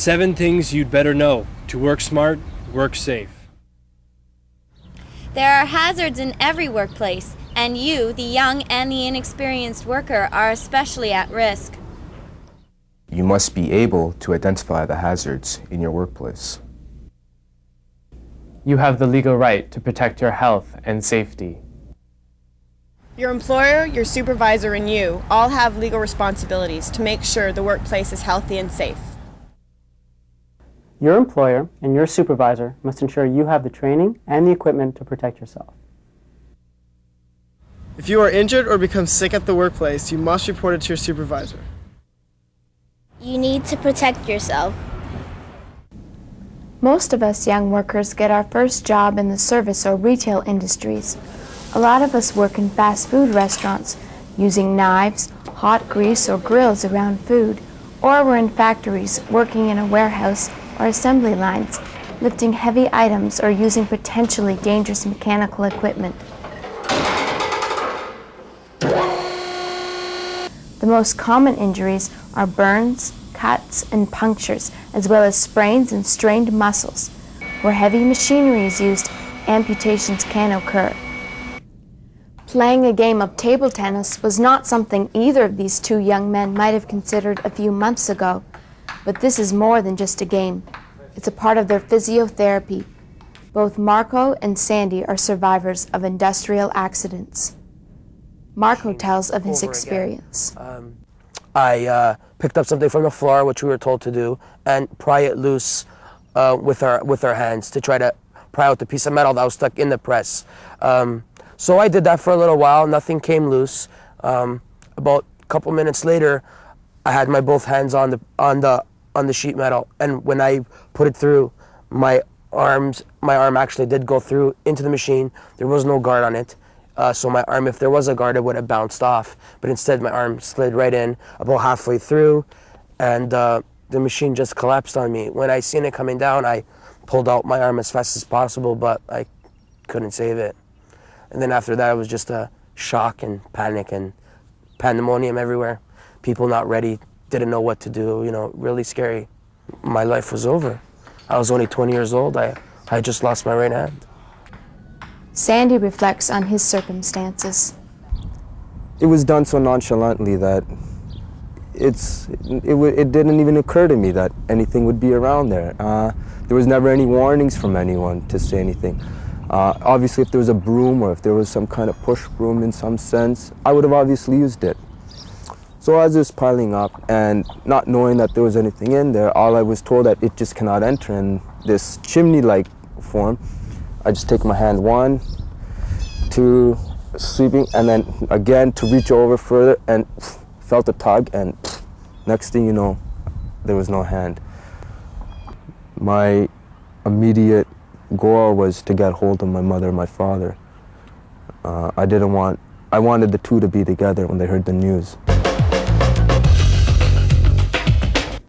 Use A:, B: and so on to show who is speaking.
A: 7 things you'd better know to work smart, work safe.
B: There are hazards in every workplace, and you, the young and the inexperienced worker, are especially at risk.
C: You must be able to identify the hazards in your workplace.
D: You have the legal right to protect your health and safety.
E: Your employer, your supervisor, and you all have legal responsibilities to make sure the workplace is healthy and safe.
F: Your employer and your supervisor must ensure you have the training and the equipment to protect yourself.
G: If you are injured or become sick at the workplace, you must report it to your supervisor.
H: You need to protect yourself.
I: Most of us young workers get our first job in the service or retail industries. A lot of us work in fast food restaurants, using knives, hot grease, or grills around food, or we're in factories working in a warehouse or assembly lines, lifting heavy items or using potentially dangerous mechanical equipment. The most common injuries are burns, cuts, and punctures, as well as sprains and strained muscles. Where heavy machinery is used, amputations can occur. Playing a game of table tennis was not something either of these two young men might have considered a few months ago. But this is more than just a game. It's a part of their physiotherapy. Both Marco and Sandy are survivors of industrial accidents. Marco tells of his experience.
J: I picked up something from the floor, which we were told to do, and pry it loose with our hands to try to pry out the piece of metal that was stuck in the press. So I did that for a little while. Nothing came loose. About a couple minutes later, I had my both hands on the sheet metal, and when I put it through, my arm actually did go through into the machine. There was no guard on it. So my arm, if there was a guard, it would have bounced off. But instead, my arm slid right in about halfway through, and the machine just collapsed on me. When I seen it coming down, I pulled out my arm as fast as possible, but I couldn't save it. And then after that, it was just a shock and panic and pandemonium everywhere. People not ready, didn't know what to do, really scary. My life was over. I was only 20 years old. I just lost my right hand.
I: Sandy reflects on his circumstances.
C: It was done so nonchalantly that it didn't even occur to me that anything would be around there. There was never any warnings from anyone to say anything. Obviously, if there was a broom or if there was some kind of push broom in some sense, I would have obviously used it. So as it was piling up and not knowing that there was anything in there, all I was told that it just cannot enter in this chimney-like form. I just take my hand, 1, 2, sweeping, and then again to reach over further and felt a tug, and next thing you know, there was no hand. My immediate goal was to get hold of my mother and my father. I wanted the two to be together when they heard the news.